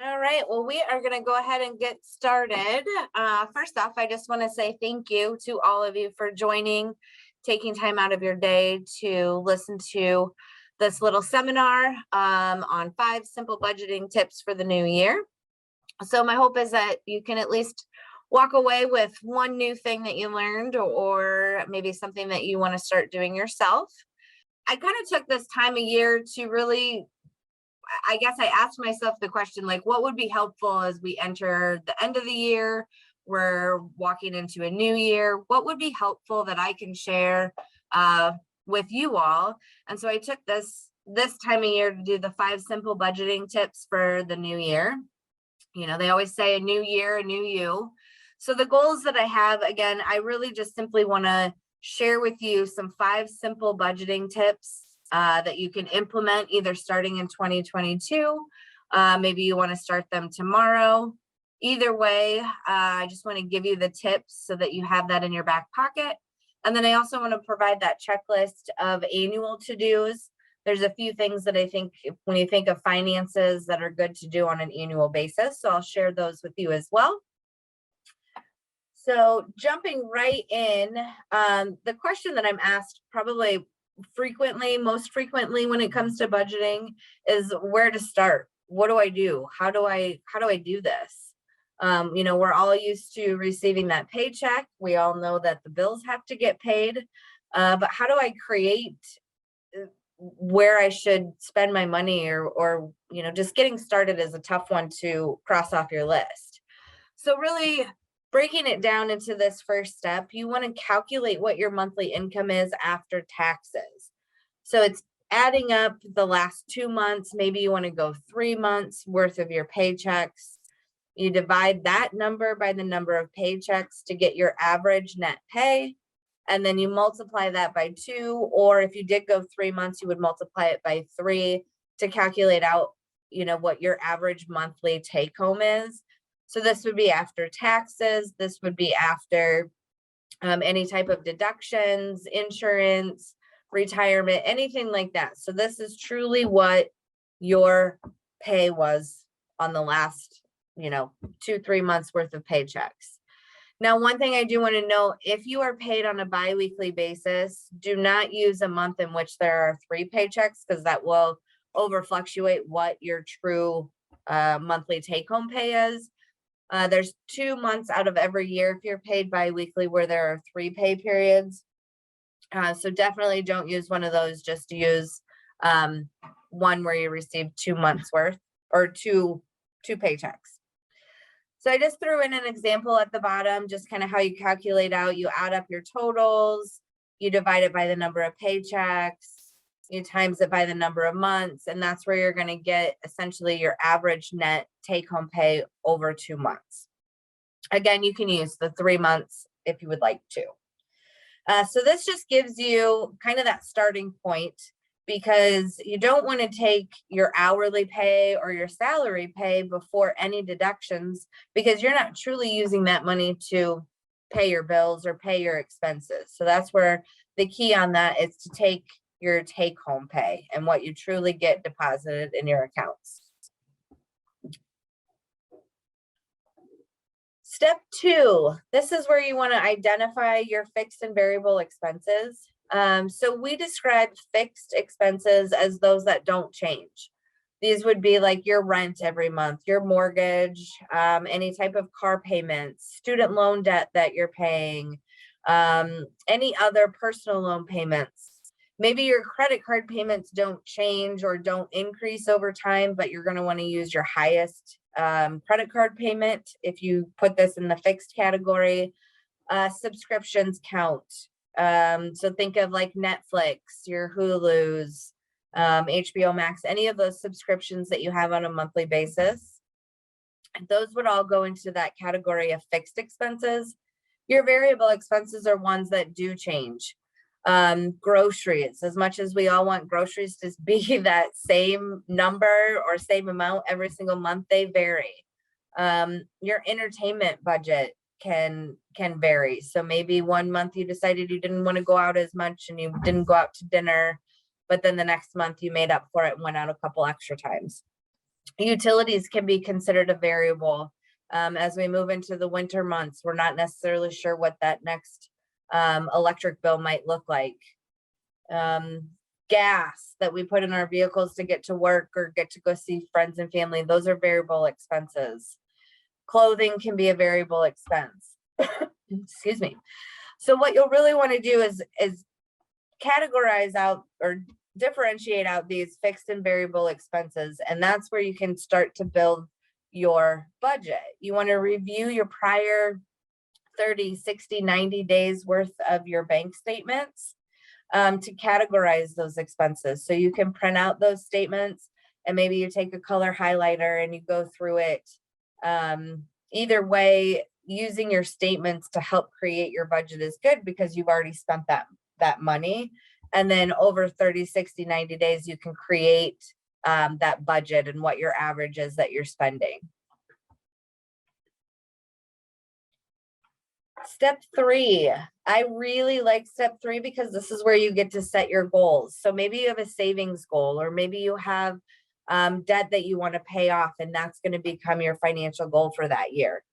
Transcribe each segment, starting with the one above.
All right, well, we are going to go ahead and get started. First off, I just want to say thank you to all of you for joining, taking time out of your day to listen to this little seminar on 5 simple budgeting tips for the new year. So my hope is that you can at least walk away with one new thing that you learned, or maybe something that you want to start doing yourself. I kind of took this time of year to really, I guess I asked myself the question, like, what would be helpful as we enter the end of the year? We're walking into a new year. What would be helpful that I can share with you all? And so I took this time of year to do the 5 simple budgeting tips for the new year. You know, they always say a new year, a new you. So the goals that I have, again, I really just simply want to share with you some 5 simple budgeting tips that you can implement either starting in 2022. Maybe you want to start them tomorrow. Either way, I just want to give you the tips so that you have that in your back pocket. And then I also want to provide that checklist of annual to-dos. There's a few things that I think when you think of finances that are good to do on an annual basis. So I'll share those with you as well. So jumping right in, the question that I'm asked probably most frequently when it comes to budgeting is where to start. What do I do? How do I do this? You know, we're all used to receiving that paycheck. We all know that the bills have to get paid, but how do I create where I should spend my money, or you know, just getting started is a tough one to cross off your list. So really breaking it down into this first step, you want to calculate what your monthly income is after taxes. So it's adding up the last 2 months. Maybe you want to go 3 months worth of your paychecks. You divide that number by the number of paychecks to get your average net pay. And then you multiply that by 2, or if you did go 3 months, you would multiply it by 3 to calculate out, you know, what your average monthly take home is. So this would be after taxes. This would be after any type of deductions, insurance, retirement, anything like that. So this is truly what your pay was on the last, you know, 2-3 months worth of paychecks. Now, one thing I do want to note, if you are paid on a biweekly basis, do not use a month in which there are 3 paychecks, because that will over fluctuate what your true monthly take home pay is. There's 2 months out of every year if you're paid biweekly where there are 3 pay periods. So definitely don't use one of those. Just use one where you receive 2 months worth, or two paychecks. So I just threw in an example at the bottom, just kind of how you calculate out. You add up your totals, you divide it by the number of paychecks, you times it by the number of months, and that's where you're going to get essentially your average net take home pay over 2 months. Again, you can use the 3 months if you would like to. So this just gives you kind of that starting point, because you don't want to take your hourly pay or your salary pay before any deductions, because you're not truly using that money to pay your bills or pay your expenses. So that's where the key on that is to take your take home pay and what you truly get deposited in your accounts. Step 2, this is where you want to identify your fixed and variable expenses. So we describe fixed expenses as those that don't change. These would be like your rent every month, your mortgage, any type of car payments, student loan debt that you're paying, any other personal loan payments. Maybe your credit card payments don't change or don't increase over time, but you're going to want to use your highest credit card payment if you put this in the fixed category. Subscriptions count. So think of like Netflix, your Hulu's, HBO Max, any of those subscriptions that you have on a monthly basis. Those would all go into that category of fixed expenses. Your variable expenses are ones that do change. Groceries, as much as we all want groceries to be that same number or same amount every single month, they vary. Your entertainment budget can vary. So maybe one month you decided you didn't want to go out as much and you didn't go out to dinner, but then the next month you made up for it and went out a couple extra times. Utilities can be considered a variable. As we move into the winter months, we're not necessarily sure what that next electric bill might look like. Gas that we put in our vehicles to get to work or get to go see friends and family, those are variable expenses. Clothing can be a variable expense. Excuse me. So what you'll really want to do is categorize out or differentiate out these fixed and variable expenses. And that's where you can start to build your budget. You want to review your prior 30, 60, 90 days worth of your bank statements to categorize those expenses. So you can print out those statements and maybe you take a color highlighter and you go through it. Either way, using your statements to help create your budget is good because you've already spent that money. And then over 30, 60, 90 days, you can create that budget and what your average is that you're spending. Step 3, I really like step 3 because this is where you get to set your goals. So maybe you have a savings goal, or maybe you have debt that you want to pay off, and that's going to become your financial goal for that year.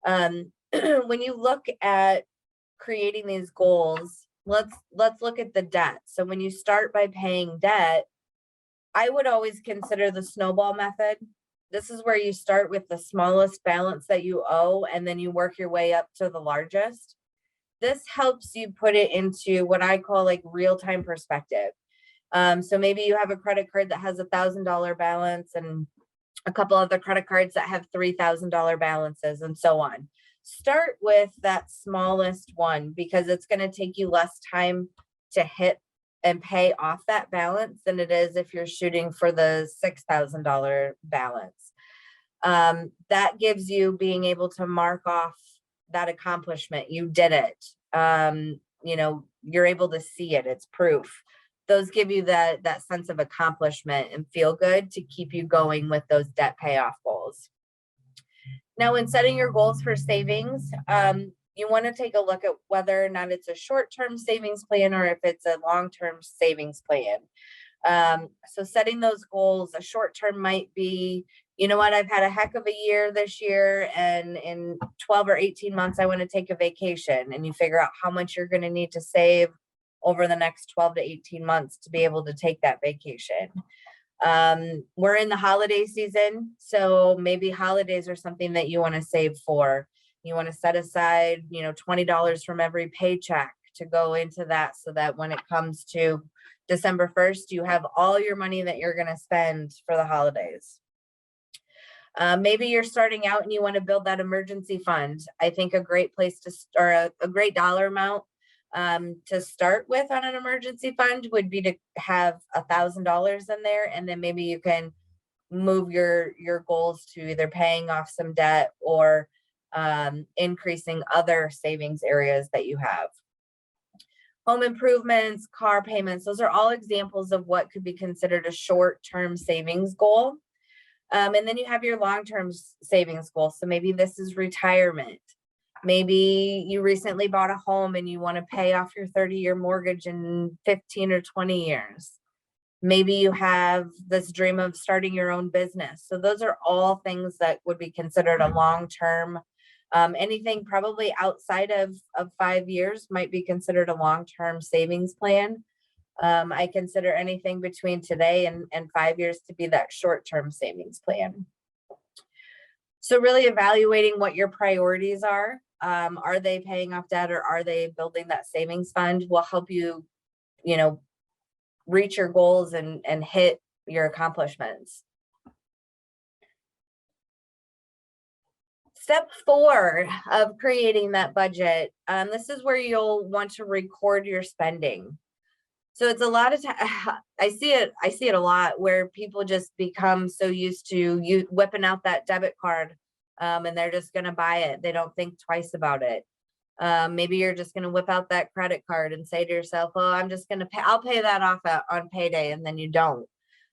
When you look at creating these goals, let's look at the debt. So when you start by paying debt, I would always consider the snowball method. This is where you start with the smallest balance that you owe, and then you work your way up to the largest. This helps you put it into what I call like real-time perspective. So maybe you have a credit card that has $1,000 balance and a couple other credit cards that have $3,000 balances and so on. Start with that smallest one because it's going to take you less time to hit and pay off that balance than it is if you're shooting for the $6,000 balance. That gives you being able to mark off that accomplishment. You did it. You're able to see it. It's proof. Those give you that sense of accomplishment and feel good to keep you going with those debt payoff goals. Now, when setting your goals for savings, you want to take a look at whether or not it's a short-term savings plan or if it's a long-term savings plan. So setting those goals, a short-term might be, you know what, I've had a heck of a year this year, and in 12 or 18 months, I want to take a vacation, and you figure out how much you're going to need to save over the next 12 to 18 months to be able to take that vacation. We're in the holiday season, so maybe holidays are something that you want to save for. You want to set aside, $20 from every paycheck to go into that so that when it comes to December 1st, you have all your money that you're going to spend for the holidays. Maybe you're starting out and you want to build that emergency fund. I think a great place to start, a great dollar amount to start with on an emergency fund would be to have $1,000 in there, and then maybe you can move your goals to either paying off some debt or increasing other savings areas that you have. Home improvements, car payments, those are all examples of what could be considered a short-term savings goal. And then you have your long-term savings goal. So maybe this is retirement. Maybe you recently bought a home and you want to pay off your 30-year mortgage in 15 or 20 years. Maybe you have this dream of starting your own business. So those are all things that would be considered a long-term. Anything probably outside of 5 years might be considered a long-term savings plan. I consider anything between today and 5 years to be that short-term savings plan. So really evaluating what your priorities are. Are they paying off debt or are they building that savings fund will help you, reach your goals and hit your accomplishments. Step 4 of creating that budget. This is where you'll want to record your spending. So it's a lot of time. I see it a lot where people just become so used to you whipping out that debit card, and they're just going to buy it. They don't think twice about it. Maybe you're just going to whip out that credit card and say to yourself, "Oh, I'm just going to pay. I'll pay that off on payday," and then you don't.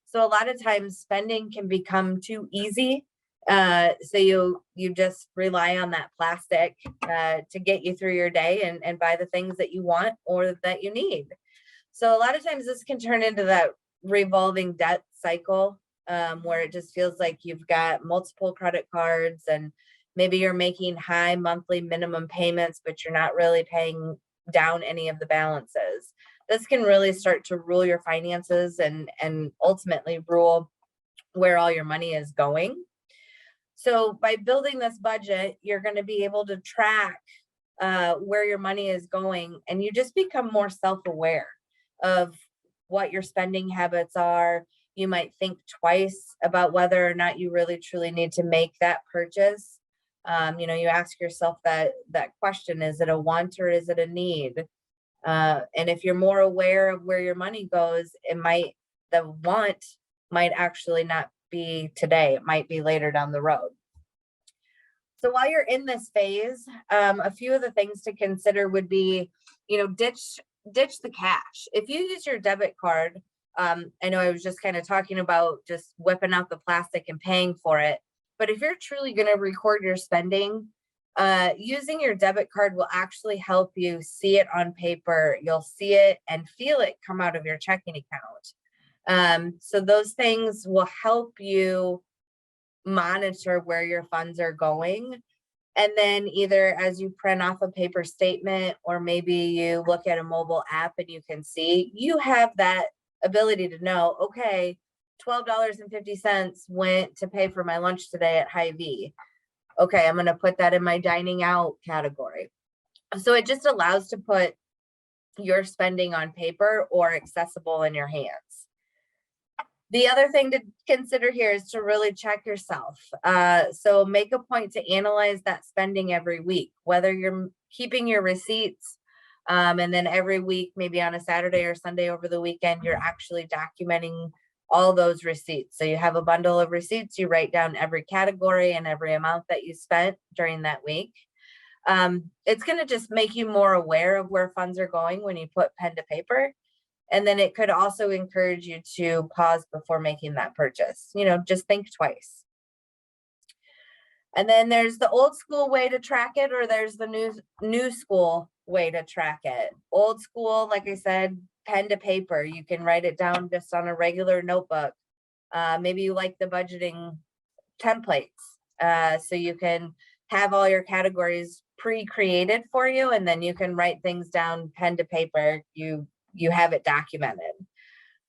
So a lot of times spending can become too easy. So you just rely on that plastic to get you through your day and buy the things that you want or that you need. So a lot of times this can turn into that revolving debt cycle. where it just feels like you've got multiple credit cards and maybe you're making high monthly minimum payments, but you're not really paying down any of the balances. This can really start to rule your finances and ultimately rule where all your money is going. So by building this budget, you're going to be able to track where your money is going, and you just become more self-aware of what your spending habits are. You might think twice about whether or not you really truly need to make that purchase. You ask yourself that question: is it a want or is it a need? And if you're more aware of where your money goes, the want might actually not be today. It might be later down the road. So while you're in this phase, a few of the things to consider would be, ditch the cash. If you use your debit card, I know I was just kind of talking about just whipping out the plastic and paying for it. But if you're truly going to record your spending, using your debit card will actually help you see it on paper. You'll see it and feel it come out of your checking account. So those things will help you monitor where your funds are going. And then either as you print off a paper statement, or maybe you look at a mobile app and you can see, you have that ability to know, okay, $12.50 went to pay for my lunch today at Hy-Vee. Okay, I'm going to put that in my dining out category. So it just allows to put your spending on paper or accessible in your hands. The other thing to consider here is to really check yourself. So make a point to analyze that spending every week, whether you're keeping your receipts, and then every week, maybe on a Saturday or Sunday over the weekend, you're actually documenting all those receipts. So you have a bundle of receipts, you write down every category and every amount that you spent during that week. It's going to just make you more aware of where funds are going when you put pen to paper. And then it could also encourage you to pause before making that purchase. Just think twice. And then there's the old school way to track it, or there's the new school way to track it. Old school, like I said, pen to paper. You can write it down just on a regular notebook. Maybe you like the budgeting templates. So you can have all your categories pre-created for you, and then you can write things down pen to paper. You have it documented.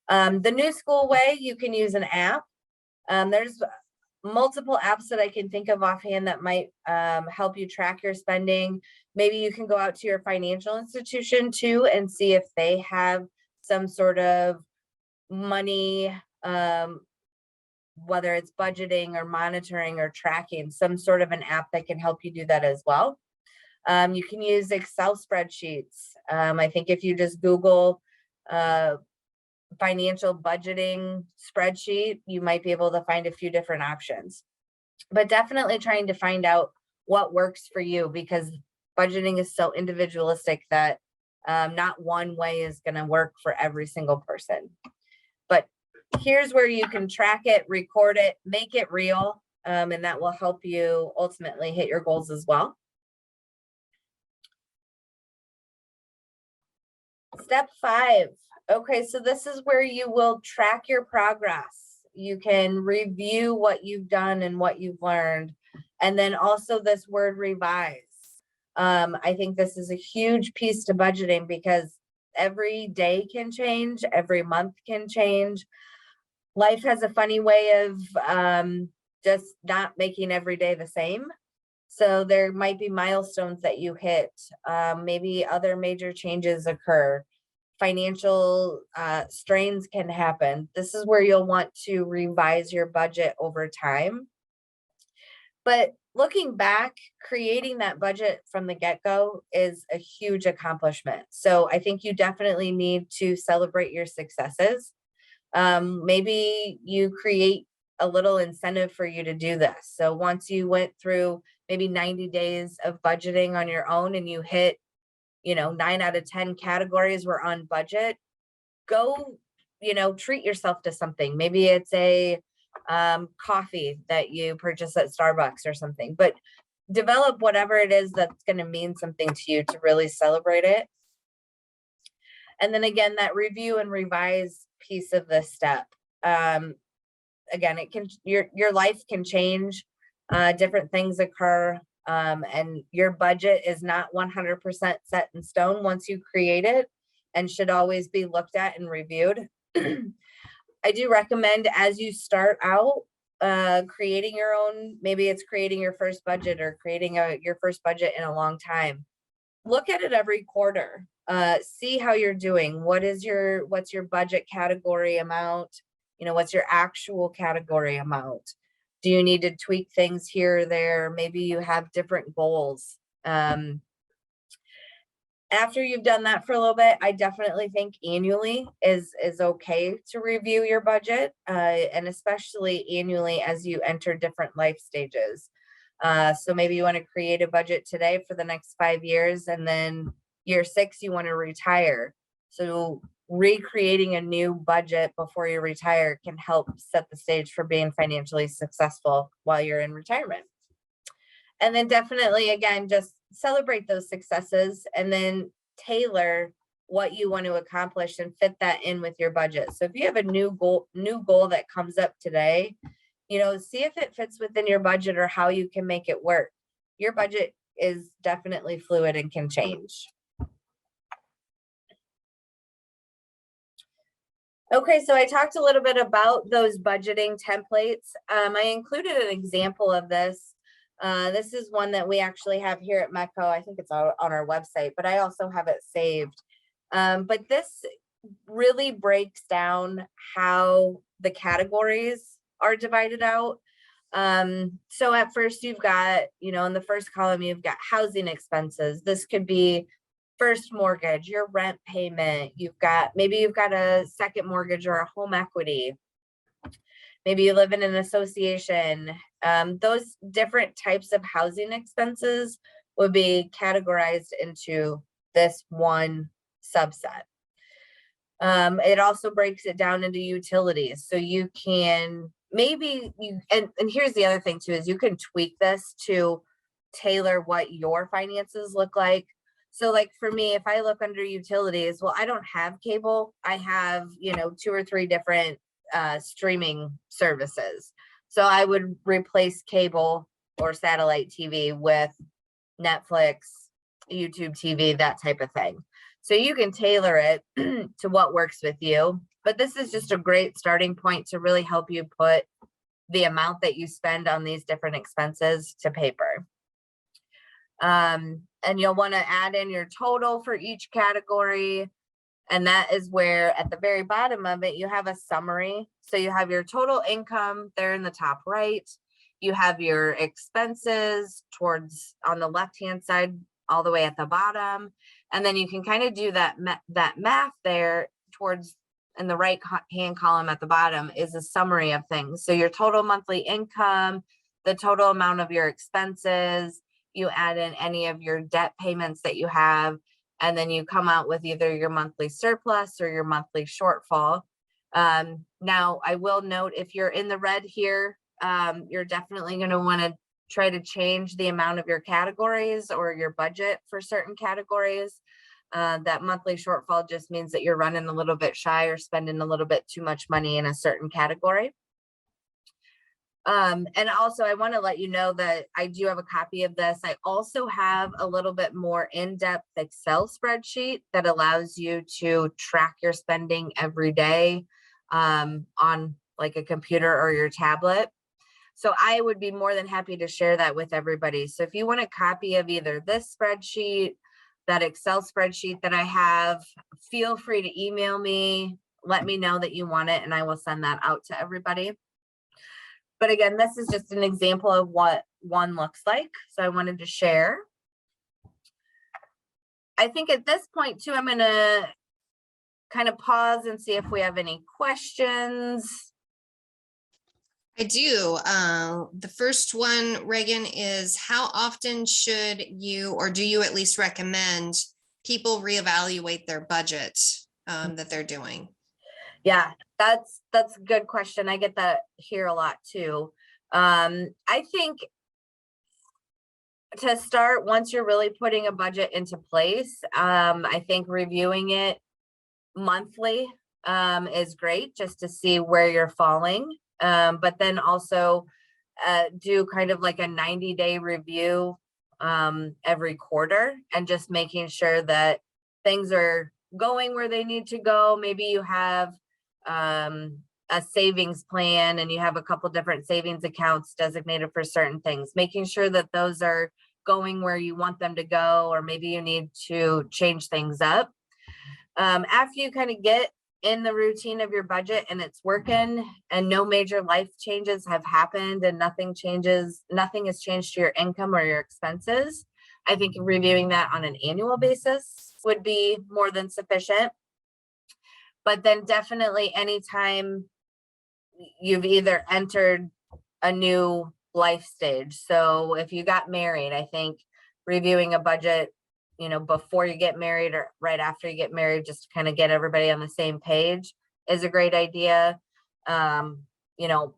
The new school way, you can use an app. There's multiple apps that I can think of offhand that might help you track your spending. Maybe you can go out to your financial institution too and see if they have some sort of money, whether it's budgeting or monitoring or tracking, some sort of an app that can help you do that as well. You can use Excel spreadsheets. I think if you just Google financial budgeting spreadsheet, you might be able to find a few different options. But definitely trying to find out what works for you, because budgeting is so individualistic that not one way is going to work for every single person. But here's where you can track it, record it, make it real, and that will help you ultimately hit your goals as well. Step 5. Okay, so this is where you will track your progress. You can review what you've done and what you've learned. And then also this word revise. I think this is a huge piece to budgeting, because every day can change, every month can change. Life has a funny way of just not making every day the same. So there might be milestones that you hit. Maybe other major changes occur. Financial strains can happen. This is where you'll want to revise your budget over time. But looking back, creating that budget from the get-go is a huge accomplishment. So I think you definitely need to celebrate your successes. Maybe you create a little incentive for you to do this. So once you went through maybe 90 days of budgeting on your own and you hit, 9 out of 10 categories were on budget, go, treat yourself to something. Maybe it's a coffee that you purchase at Starbucks or something, but develop whatever it is that's going to mean something to you to really celebrate it. And then again, that review and revise piece of this step. again, it can, your life can change, different things occur, and your budget is not 100% set in stone once you create it, and should always be looked at and reviewed. I do recommend, as you start out, creating your own, maybe it's creating your first budget or creating your first budget in a long time. Look at it every quarter. See how you're doing. What's your budget category amount? What's your actual category amount? Do you need to tweak things here or there? Maybe you have different goals. After you've done that for a little bit, I definitely think annually is okay to review your budget, and especially annually as you enter different life stages. So maybe you want to create a budget today for the next 5 years, and then year 6 you want to retire. So recreating a new budget before you retire can help set the stage for being financially successful while you're in retirement. And then definitely, again, just celebrate those successes and then tailor what you want to accomplish and fit that in with your budget. So if you have a new goal that comes up today, see if it fits within your budget or how you can make it work. Your budget is definitely fluid and can change. Okay, so I talked a little bit about those budgeting templates. I included an example of this. This is one that we actually have here at MECO. I think it's on our website, but I also have it saved. But this really breaks down how the categories are divided out. So at first you've got, in the first column, you've got housing expenses. This could be first mortgage, your rent payment. Maybe you've got a second mortgage or a home equity. Maybe you live in an association. Those different types of housing expenses would be categorized into this one subset. It also breaks it down into utilities. So you can and here's the other thing too, is you can tweak this to tailor what your finances look like. So like for me, if I look under utilities, well, I don't have cable. I have, 2 or 3 different streaming services. So I would replace cable or satellite TV with Netflix, YouTube TV, that type of thing. So you can tailor it to what works with you. But this is just a great starting point to really help you put the amount that you spend on these different expenses to paper. And you'll want to add in your total for each category. And that is where at the very bottom of it, you have a summary. So you have your total income there in the top right. You have your expenses on the left-hand side, all the way at the bottom. And then you can kind of do that math there in the right hand column at the bottom is a summary of things. So your total monthly income, the total amount of your expenses, you add in any of your debt payments that you have, and then you come out with either your monthly surplus or your monthly shortfall. Now, I will note, if you're in the red here, you're definitely going to want to try to change the amount of your categories or your budget for certain categories. That monthly shortfall just means that you're running a little bit shy or spending a little bit too much money in a certain category. And also I want to let you know that I do have a copy of this. I also have a little bit more in-depth Excel spreadsheet that allows you to track your spending every day, on like a computer or your tablet. So I would be more than happy to share that with everybody. So if you want a copy of either this spreadsheet, that Excel spreadsheet that I have, feel free to email me, let me know that you want it, and I will send that out to everybody. But again, this is just an example of what one looks like. So I wanted to share. I think at this point too, I'm going to kind of pause and see if we have any questions. I do. The first one, Regan, is how often should you, or do you at least recommend people reevaluate their budget that they're doing? Yeah, that's a good question. I get that here a lot too. I think to start, once you're really putting a budget into place, I think reviewing it monthly is great, just to see where you're falling. But then also do kind of like a 90-day review every quarter, and just making sure that things are going where they need to go. Maybe you have a savings plan and you have a couple different savings accounts designated for certain things, making sure that those are going where you want them to go, or maybe you need to change things up. After you kind of get in the routine of your budget and it's working and no major life changes have happened and nothing has changed to your income or your expenses, I think reviewing that on an annual basis would be more than sufficient. But then definitely anytime you've either entered a new life stage. So if you got married, I think reviewing a budget, before you get married or right after you get married, just to kind of get everybody on the same page is a great idea.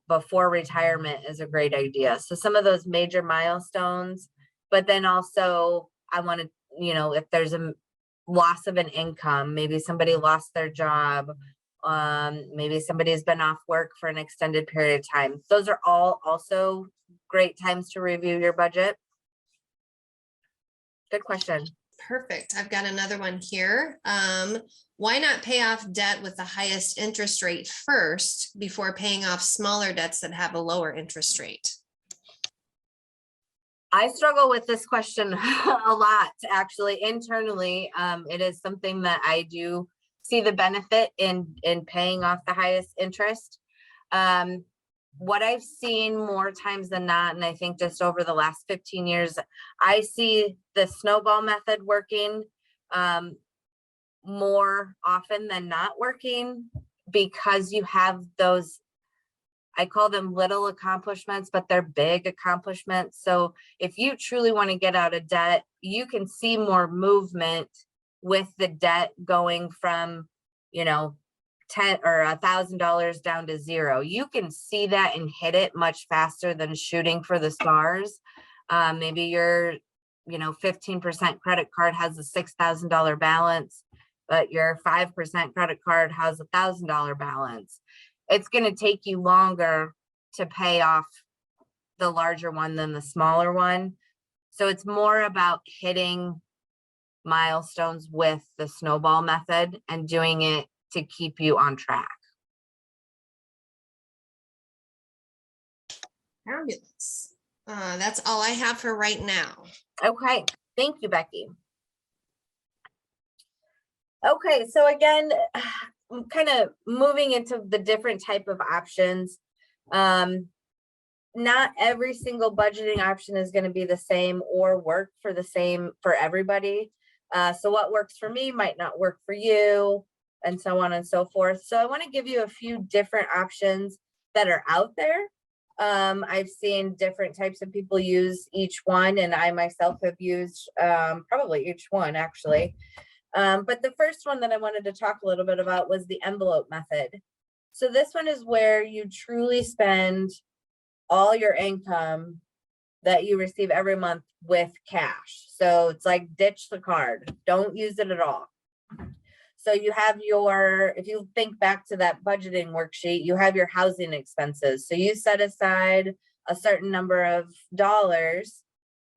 Before retirement is a great idea. So some of those major milestones, but then also I want to, if there's a loss of an income, maybe somebody lost their job, maybe somebody's been off work for an extended period of time. Those are all also great times to review your budget. Good question. Perfect. I've got another one here. Why not pay off debt with the highest interest rate first before paying off smaller debts that have a lower interest rate? I struggle with this question a lot, actually, internally. It is something that I do see the benefit in paying off the highest interest. What I've seen more times than not, and I think just over the last 15 years, I see the snowball method working more often than not working, because you have those, I call them little accomplishments, but they're big accomplishments. So if you truly want to get out of debt, you can see more movement with the debt going from, $10 or $1,000 down to zero. You can see that and hit it much faster than shooting for the stars. Maybe your 15% credit card has a $6,000 balance, but your 5% credit card has $1,000 balance. It's going to take you longer to pay off the larger one than the smaller one. So it's more about hitting milestones with the snowball method and doing it to keep you on track. Fabulous. That's all I have for right now. Okay, thank you, Becky. Okay, so again, kind of moving into the different type of options. Not every single budgeting option is going to be the same or work for the same for everybody. So what works for me might not work for you, and so on and so forth. So I want to give you a few different options that are out there. I've seen different types of people use each one, and I myself have used probably each one actually. But the first one that I wanted to talk a little bit about was the envelope method. So this one is where you truly spend all your income that you receive every month with cash. So it's like ditch the card, don't use it at all. So you have if you think back to that budgeting worksheet, you have your housing expenses. So you set aside a certain number of dollars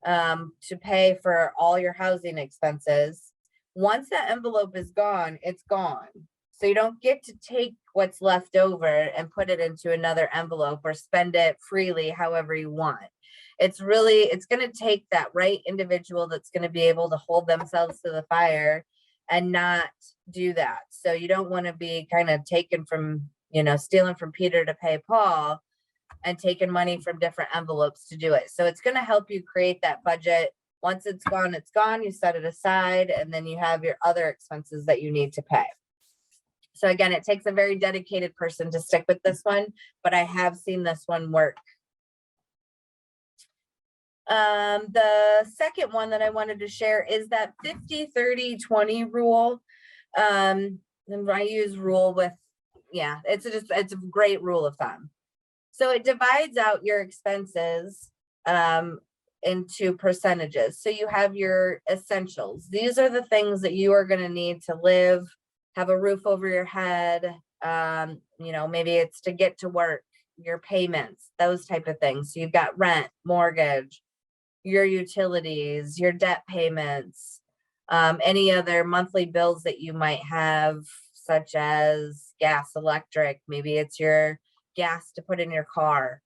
to pay for all your housing expenses. Once that envelope is gone, it's gone. So you don't get to take what's left over and put it into another envelope or spend it freely however you want. It's going to take that right individual that's going to be able to hold themselves to the fire and not do that. So you don't want to be kind of taken from, stealing from Peter to pay Paul and taking money from different envelopes to do it. So it's going to help you create that budget. Once it's gone, you set it aside, and then you have your other expenses that you need to pay. So again, it takes a very dedicated person to stick with this one, but I have seen this one work. The second one that I wanted to share is that 50-30-20 rule. And I use rule with, it's a great rule of thumb. So it divides out your expenses into percentages. So you have your essentials. These are the things that you are going to need to live, have a roof over your head. Maybe it's to get to work, your payments, those type of things. So you've got rent, mortgage, your utilities, your debt payments, any other monthly bills that you might have, such as gas, electric, maybe it's your gas to put in your car,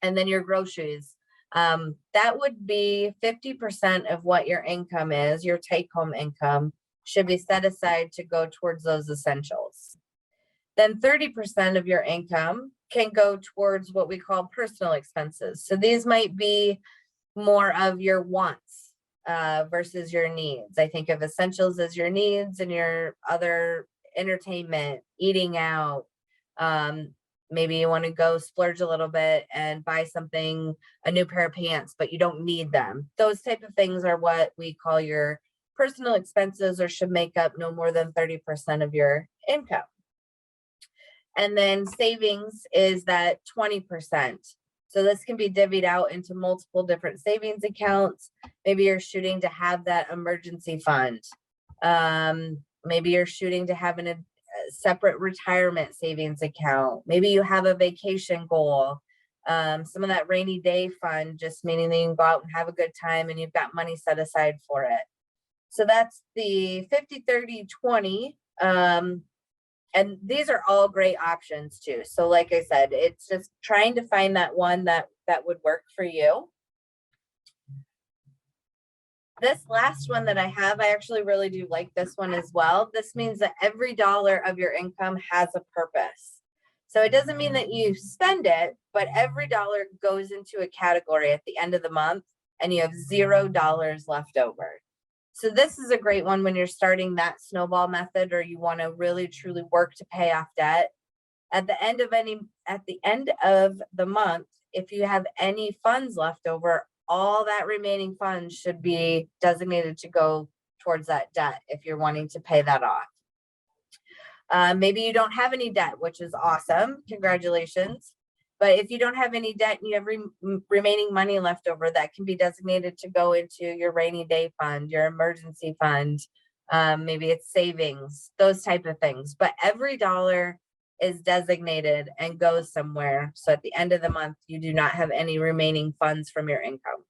and then your groceries. That would be 50% of what your income is, your take-home income should be set aside to go towards those essentials. Then 30% of your income can go towards what we call personal expenses. So these might be more of your wants versus your needs. I think of essentials as your needs, and your other entertainment, eating out. Maybe you want to go splurge a little bit and buy something, a new pair of pants, but you don't need them. Those type of things are what we call your personal expenses, or should make up no more than 30% of your income. And then savings is that 20%. So this can be divvied out into multiple different savings accounts. Maybe you're shooting to have that emergency fund. Maybe you're shooting to have a separate retirement savings account. Maybe you have a vacation goal. Some of that rainy day fund, just meaning that you can go out and have a good time and you've got money set aside for it. So that's the 50, 30, 20. And these are all great options too. So like I said, it's just trying to find that one that would work for you. This last one that I have, I actually really do like this one as well. This means that every dollar of your income has a purpose. So it doesn't mean that you spend it, but every dollar goes into a category at the end of the month and you have $0 left over. So this is a great one when you're starting that snowball method, or you want to really truly work to pay off debt. At the end of the month, if you have any funds left over, all that remaining funds should be designated to go towards that debt if you're wanting to pay that off. Maybe you don't have any debt, which is awesome. Congratulations. But if you don't have any debt and you have remaining money left over, that can be designated to go into your rainy day fund, your emergency fund. Maybe it's savings, those type of things. But every dollar is designated and goes somewhere. So at the end of the month, you do not have any remaining funds from your income.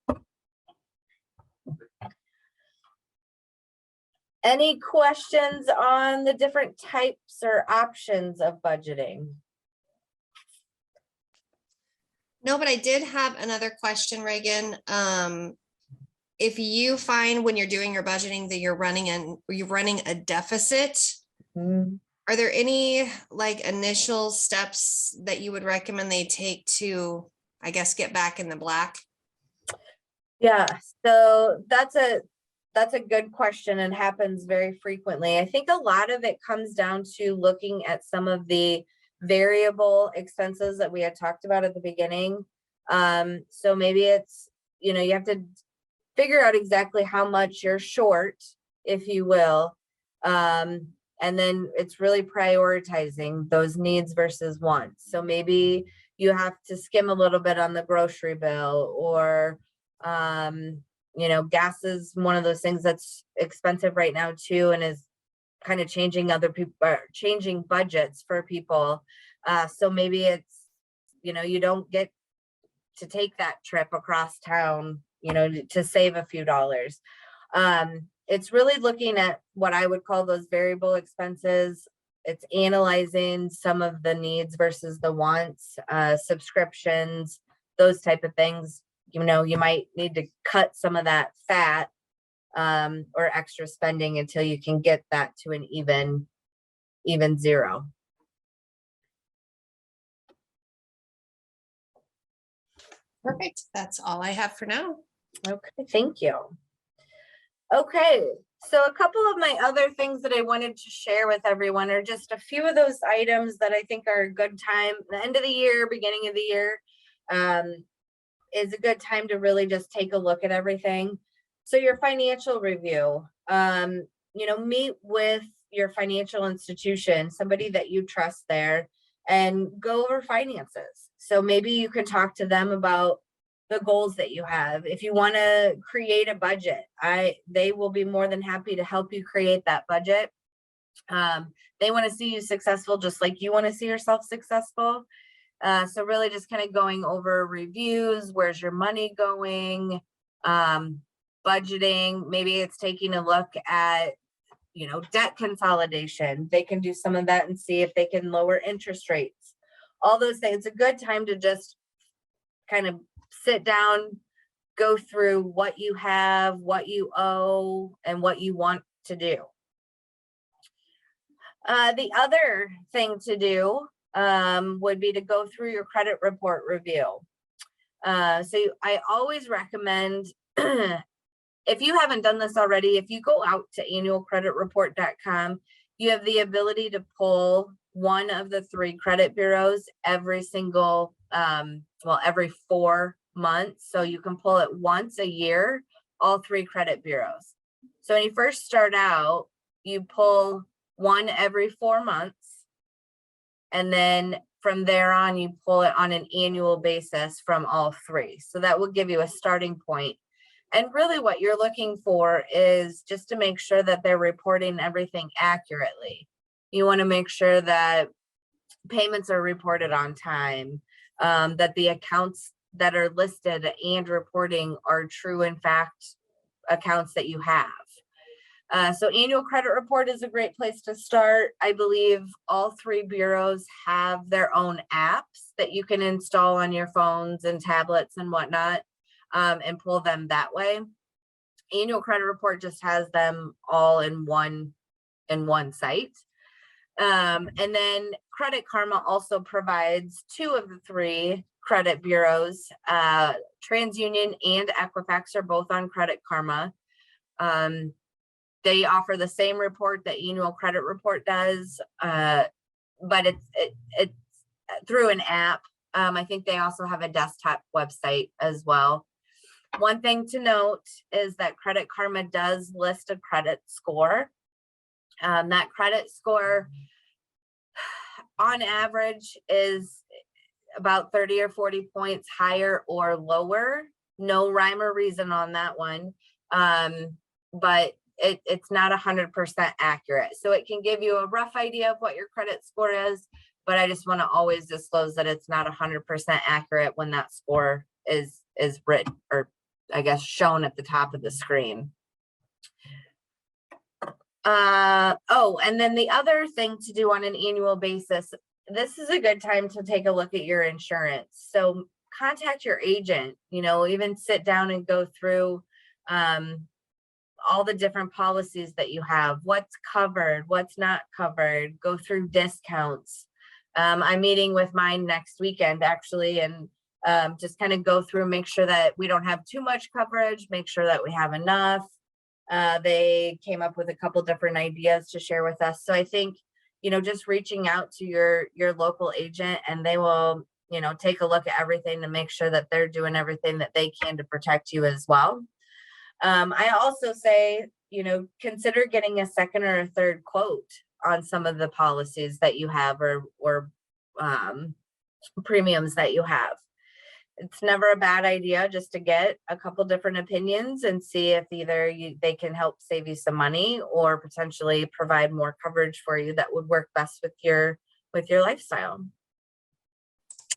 Any questions on the different types or options of budgeting? No, but I did have another question, Reagan. If you find when you're doing your budgeting that you're running a deficit, are there any like initial steps that you would recommend they take to, I guess, get back in the black? Yeah, so that's a good question and happens very frequently. I think a lot of it comes down to looking at some of the variable expenses that we had talked about at the beginning. So maybe it's, you have to figure out exactly how much you're short, if you will. And then it's really prioritizing those needs versus wants. So maybe you have to skim a little bit on the grocery bill, or, gas is one of those things that's expensive right now too, and is kind of changing budgets for people. So maybe it's, you don't get to take that trip across town, to save a few dollars. It's really looking at what I would call those variable expenses. It's analyzing some of the needs versus the wants, subscriptions, those type of things. You might need to cut some of that fat or extra spending until you can get that to an even zero. Perfect. That's all I have for now. Okay, thank you. Okay, so a couple of my other things that I wanted to share with everyone are just a few of those items that I think are a good time. The end of the year, beginning of the year is a good time to really just take a look at everything. So your financial review, meet with your financial institution, somebody that you trust there, and go over finances. So maybe you can talk to them about the goals that you have. If you want to create a budget, they will be more than happy to help you create that budget. They want to see you successful just like you want to see yourself successful. So really just kind of going over reviews, where's your money going, budgeting, maybe it's taking a look at, debt consolidation. They can do some of that and see if they can lower interest rates. All those things. It's a good time to just kind of sit down, go through what you have, what you owe, and what you want to do. The other thing to do would be to go through your credit report review. I always recommend, if you haven't done this already, if you go out to annualcreditreport.com, you have the ability to pull one of the 3 credit bureaus every single, every 4 months. So you can pull it once a year, all 3 credit bureaus. So when you first start out, you pull one every 4 months. And then from there on, you pull it on an annual basis from all 3. So that will give you a starting point. And really what you're looking for is just to make sure that they're reporting everything accurately. You want to make sure that payments are reported on time, that the accounts that are listed and reporting are true, in fact, accounts that you have. So annual credit report is a great place to start. I believe all 3 bureaus have their own apps that you can install on your phones and tablets and whatnot, and pull them that way. Annual credit report just has them all in one site. And then Credit Karma also provides 2 of the 3 credit bureaus. TransUnion and Equifax are both on Credit Karma. They offer the same report that annual credit report does, but it's through an app. I think they also have a desktop website as well. One thing to note is that Credit Karma does list a credit score. That credit score on average is about 30 or 40 points higher or lower. No rhyme or reason on that one. But it's not 100% accurate. So it can give you a rough idea of what your credit score is, but I just want to always disclose that it's not 100% accurate when that score is written, or I guess shown at the top of the screen. And then the other thing to do on an annual basis, this is a good time to take a look at your insurance. So contact your agent, even sit down and go through all the different policies that you have, what's covered, what's not covered, go through discounts. I'm meeting with mine next weekend actually, and just kind of go through, make sure that we don't have too much coverage, make sure that we have enough. They came up with a couple different ideas to share with us. So I think, just reaching out to your local agent, and they will, take a look at everything to make sure that they're doing everything that they can to protect you as well. I also say, consider getting a second or a third quote on some of the policies that you have, or premiums that you have. It's never a bad idea just to get a couple different opinions and see if either they can help save you some money or potentially provide more coverage for you that would work best with your lifestyle.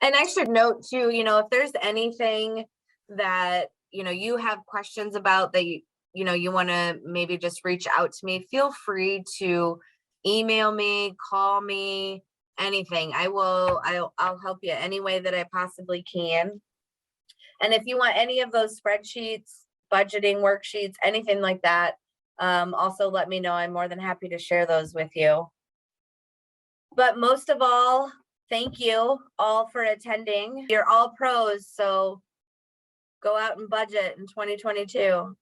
And I should note too, if there's anything that you have questions about that you want to maybe just reach out to me, feel free to email me, call me, anything. I'll help you any way that I possibly can. And if you want any of those spreadsheets, budgeting worksheets, anything like that, also let me know. I'm more than happy to share those with you. But most of all, thank you all for attending. You're all pros, so go out and budget in 2022.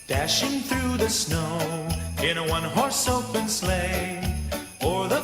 Dashing through the snow in a one-horse open sleigh, o'er the